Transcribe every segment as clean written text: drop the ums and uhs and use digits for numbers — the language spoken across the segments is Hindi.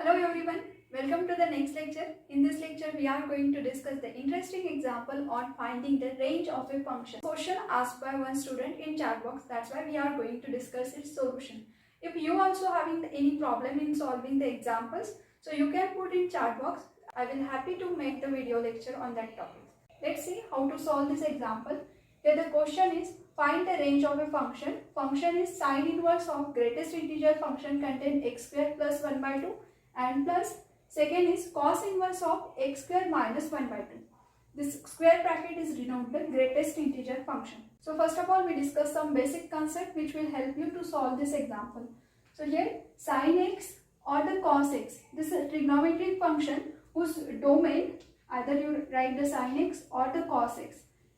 Hello everyone, welcome to the next lecture. In this lecture, we are going to discuss the interesting example on finding the range of a function. Question asked by one student in chat box. That's why we are going to discuss its solution. If you also having any problem in solving the examples, so you can put in chat box. I will happy to make the video lecture on that topic. Let's see how to solve this example. Here the question is find the range of a function. Function is sine inverse of greatest integer function contain x square plus 1 by 2 and plus second is cos inverse of x square minus 1 by 2. This square bracket is denoted the greatest integer function. So first of all we discuss some basic concept which will help you to solve this example. So here sin x or the cos x, this is a trigonometric function whose domain either you write the sin x or the cos x.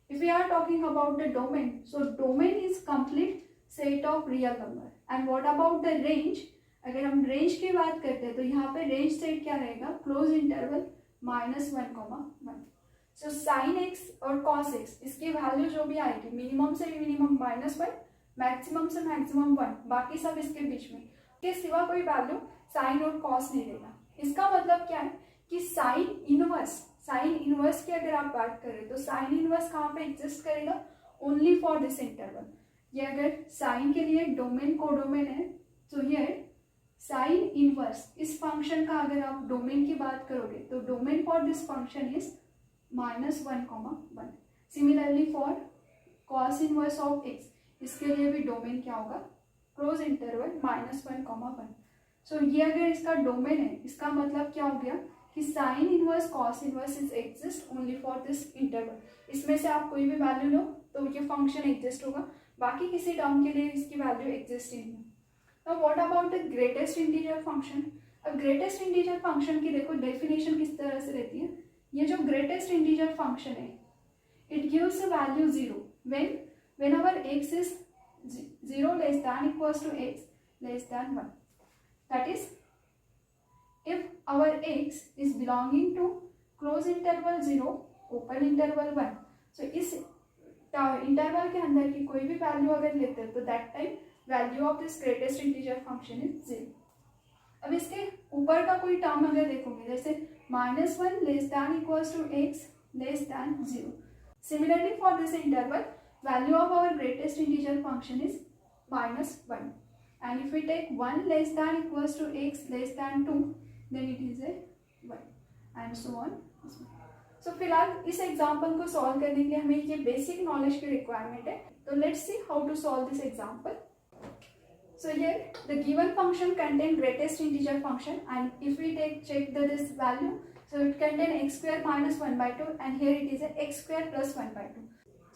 If we are talking about the domain, so domain is complete set of real number. And what about the range? अगर हम रेंज की बात करते हैं तो यहाँ पे रेंज सेट क्या रहेगा, close interval -1, 1. So sine x और कॉस एक्स इसकी वैल्यू जो भी आएगी मिनिमम से मिनिमम -1, मैक्सिमम से मैक्सिमम 1, बाकी सब इसके बीच में, के सिवा कोई वैल्यू साइन और कॉस नहीं रहेगा. इसका मतलब क्या है कि साइन इनवर्स की अगर आप बात करें तो साइन इनवर्स कहाँ पे एग्जिस्ट करेगा, ओनली फॉर दिस इंटरवल. ये अगर साइन के लिए डोमेन कोडोमेन है तो ये साइन इनवर्स इस फंक्शन का अगर आप डोमेन की बात करोगे तो domain for this function is -1, 1. Similarly for cos inverse of x, इसके लिए भी डोमेन क्या होगा, क्लोज इंटरवल -1, 1. सो ये अगर इसका डोमेन है, इसका मतलब क्या हो गया कि sine inverse cos inverse is exist only for this interval. इसमें से आप कोई भी वैल्यू लो तो ये फंक्शन एग्जिस्ट होगा, बाकी किसी टर्म के लिए इसकी वैल्यू एग्जिस्ट नहीं है. Now what about the greatest integer function? अब greatest integer function की देखो डेफिनेशन किस तरह से रहती है. ये जो greatest integer function है, it gives a value 0 whenever x is 0 less than equals to x less than 1. That is, if our x is belonging to close interval 0 open interval 1, so इस इंटरवल के अंदर की कोई भी वैल्यू अगर लेते हैं तो that time value of this greatest integer function is 0. अब इसके ऊपर का कोई टर्म अगर देखोगे जैसे -1 less than equals to x less than 0. Similarly for this interval value of our greatest integer function is -1 and if we take 1 less than equals to x less than 2 then it is a 1 and so on. So फिलहाल इस एग्जाम्पल को सॉल्व करने के लिए हमें ये बेसिक नॉलेज की रिक्वायरमेंट है. तो let's see how to solve this example. So here the given function contain greatest integer function, and if we check this value, so it contain x square minus 1 by 2 and here it is a x square plus 1 by 2.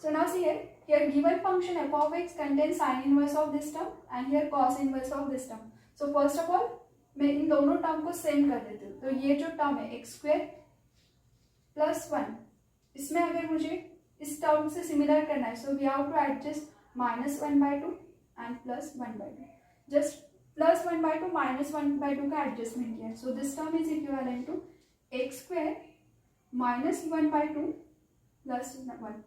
So now see here given function f of x contains sin inverse of this term and here cos inverse of this term. So first of all मैं इन दोनों टर्म को सेम कर देती हूँ. तो ये जो टर्म है x square plus 1, इसमें अगर मुझे इस टर्म से सिमिलर करना है, so we have to adjust -1 by 2 and plus 1 by 2. Just +1 by 2 -1 by 2 का एडजस्टमेंट किया. So this term is equivalent to x square -1 by 2 plus 1.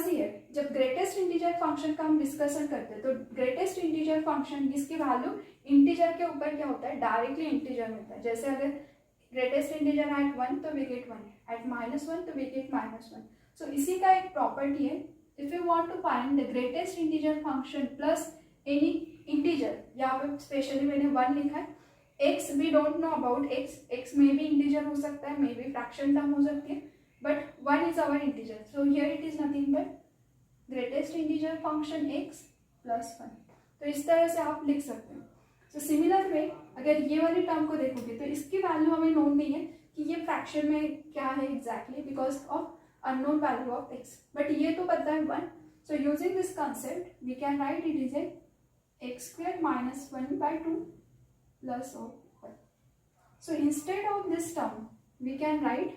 See है जब ग्रेटेस्ट इंटीजर फंक्शन का हम डिस्कशन करते हैं तो ग्रेटेस्ट इंटीजर फंक्शन जिसकी वैल्यू इंटीजर के ऊपर क्या होता है, डायरेक्टली इंटीजर मिलता है. जैसे अगर ग्रेटेस्ट इंटीजर एट 1 तो वी गेट 1, एट -1 तो वी गेट -1. सो इसी का एक प्रॉपर्टी है, if you want to find the greatest integer function plus any integer, यहाँ पे स्पेशली मैंने 1 लिखा है. x we don't know about x में भी इंटीजर हो सकता है, मे बी फ्रैक्शन टर्म हो सकती है, but 1 is our integer. So here it is nothing but greatest integer function x plus 1. तो इस तरह से आप लिख सकते हैं. सो सिमिलर वे अगर ये वाली टर्म को देखोगे तो इसकी वैल्यू हमें नोन नहीं है कि ये फ्रैक्शन में क्या है exactly because of unknown value of x, but ये तो पता है 1. So using this concept we can write it is a x square minus 1 by 2 plus 1. So instead of this term, we can write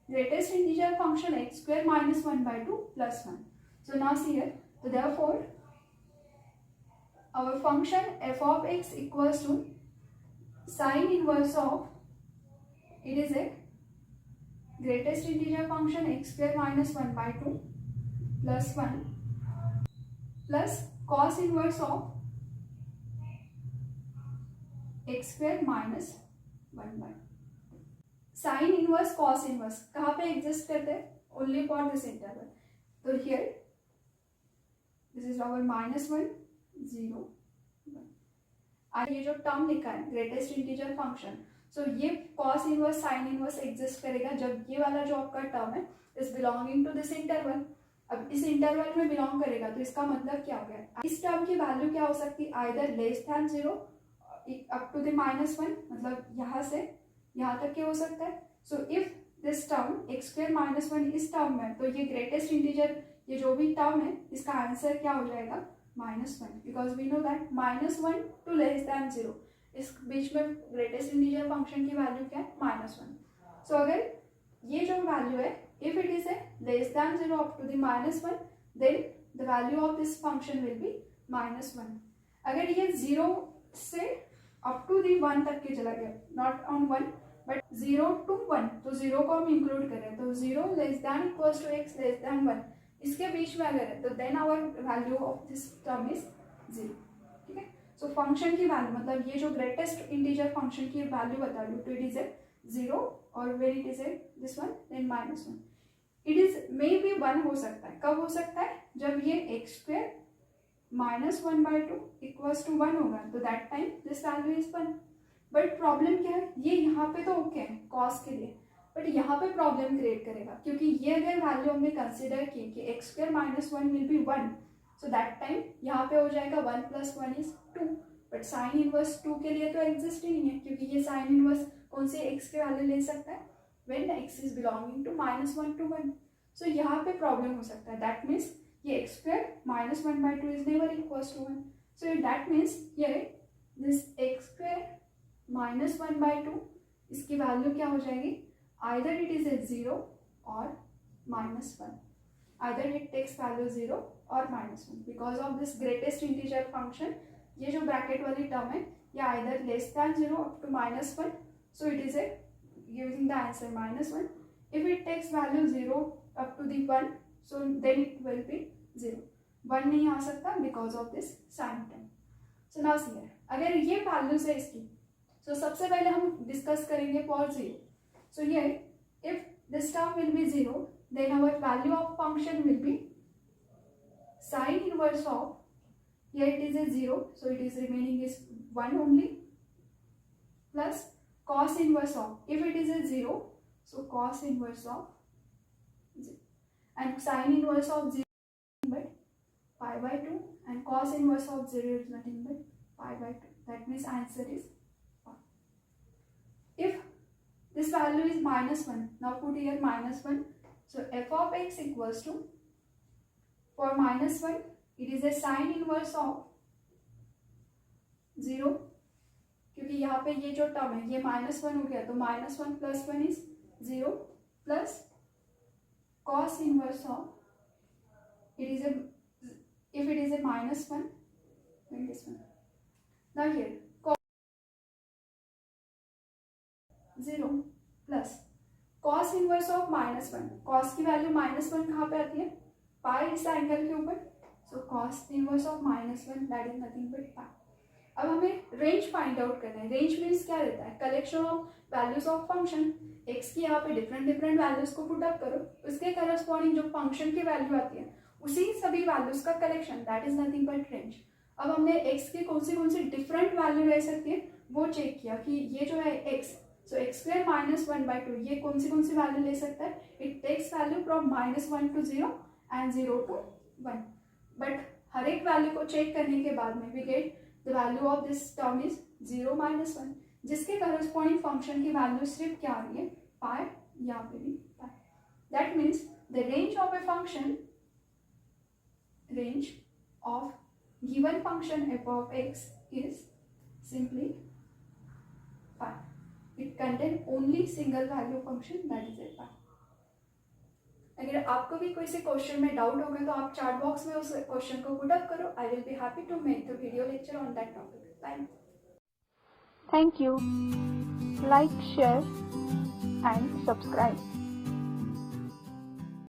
greatest integer function x square minus 1 by 2 plus 1. So now see here, so therefore our function f of x equals to sine inverse of, it is a greatest integer function x square minus 1 by 2 plus 1 plus cos inverse of x square minus 1/2. Sine inverse cos inverse कहाँ पे एग्जिस्ट करते हैं? Only for this interval. तो हियर दिस इज आवर -1 0 1. और ये जो टर्म लिखा है ग्रेटेस्ट इंटीजर फंक्शन, सो ये cos inverse sine inverse exist करेगा जब ये वाला जो आपका टर्म है is belonging to this interval. अब इस इंटरवल में बिलोंग करेगा तो इसका मतलब क्या हो गया? इस टर्म की वैल्यू क्या हो सकती है? Either less than 0 up to the -1, मतलब यहाँ से यहाँ तक के हो सकता है. So if this term x square -1 इस टर्म में, तो ये ग्रेटेस्ट इंटीजर ये जो भी टर्म है इसका आंसर क्या हो जाएगा? -1, because we know that -1 to less than 0 इस बीच में ग्रेटेस्ट इंटीजर फंक्शन की वैल्यू क्या है? -1. सो अगर ये जो वैल्यू है if it is a less than 0 up to the -1, then the value of this function will be -1. अगर ये 0 से up to the 1 तक के चला गया, not on 1 but 0 to 1, तो 0 को हम इंक्लूड कर रहे हैं, तो 0 less than equals to x less than 1 इसके बीच में अगर है तो then our value of this term is 0. ठीक है. सो फंक्शन की वैल्यू मतलब ये जो ग्रेटेस्ट इंटीजर फंक्शन की वैल्यू बता रही हूँ, तो इट इज ए 0 और where it is a this one then -1. It is maybe 1 हो सकता है. कब हो सकता है? जब ये एक्स स्क्वायर -1/2 इक्वल्स टू 1 होगा, तो that time this value is 1. But problem क्या है? ये यहाँ पे तो ओके है कॉस के लिए, बट यहाँ पे प्रॉब्लम क्रिएट करेगा क्योंकि ये अगर वैल्यू हमने कंसिडर की कि x square -1 will be 1, so that time यहाँ पे हो जाएगा 1 + 1 इज 2. बट साइन इनवर्स 2 के लिए तो एग्जिस्ट ही नहीं है क्योंकि ये साइन इनवर्स कौन से एक्स के वैल्यू ले सकता है? when x is belonging to -1 to 1. So यहाँ पे प्रॉब्लम हो सकता है. दैट मीन्स ये x square -1/2 is never equals to 1. So that means here this x square -1/2 इसकी वैल्यू क्या हो जाएगी? either it is a 0 or -1. either it takes value 0 or -1 because of this greatest integer function. ये जो ब्रैकेट वाली टर्म है ये either less than 0 up to -1, so it is a giving the answer -1. If it takes value 0 up to the 1, so then it will be 0. 1 नहीं आ सकता because of this sign term. So now see here, अगर ये वैल्यूज है इसकी, so सबसे पहले हम डिस्कस करेंगे for 0. So here if this term will be 0, then our value of function will be sin inverse of, here it is a 0, so it is remaining is 1 only, plus cos inverse of, if it is a 0, so cos inverse of 0, and sin inverse of 0 is nothing but pi/2, and cos inverse of 0 is nothing but pi/2. That means answer is 1. If this value is -1, now put here -1, so f of x equals to, for -1 it is a sin inverse of 0, क्योंकि यहाँ पे ये जो टर्म है ये -1 हो गया, तो -1 + 1 is 0, plus cos inverse of, it is a, if it is a -1 then this one. Now here cos 0 plus cos inverse of -1, cos की वैल्यू -1 कहाँ पे आती है? पाई इस एंगल के ऊपर, सो cos inverse of -1 that is nothing but पाई. अब हमें रेंज फाइंड आउट करना है. रेंज मीन्स क्या रहता है? Collection of values of function. X की यहाँ पे डिफरेंट वैल्यूज को पुट अप करो, उसके करस्पॉन्डिंग जो फंक्शन की वैल्यू आती है उसी सभी वैल्यूज का collection, that is nothing but range. अब हमने एक्स की कौन सी डिफरेंट वैल्यू रह सकती है वो चेक किया कि ये जो है एक्स, सो एक्स स्क्वायर -1/2 ये कौन सी वैल्यू ले सकता है? It takes value from -1 to 0 and 0 to 1. But हर एक वैल्यू को चेक करने के बाद में we get the value of this term is 0 -1, जिसके करस्पॉन्डिंग फंक्शन की वैल्यू सिर्फ क्या आ रही है? पाई, यहाँ पे भी pi. That means the range of a function, range of given function f of x is simply pi. It contain only single value function, that is a pi. अगर आपको भी कोई से क्वेश्चन में डाउट होगा तो आप चैट बॉक्स में उस क्वेश्चन को पुट अप करो. I will be happy to make the video lecture on that topic. Thank you. Like, share and subscribe.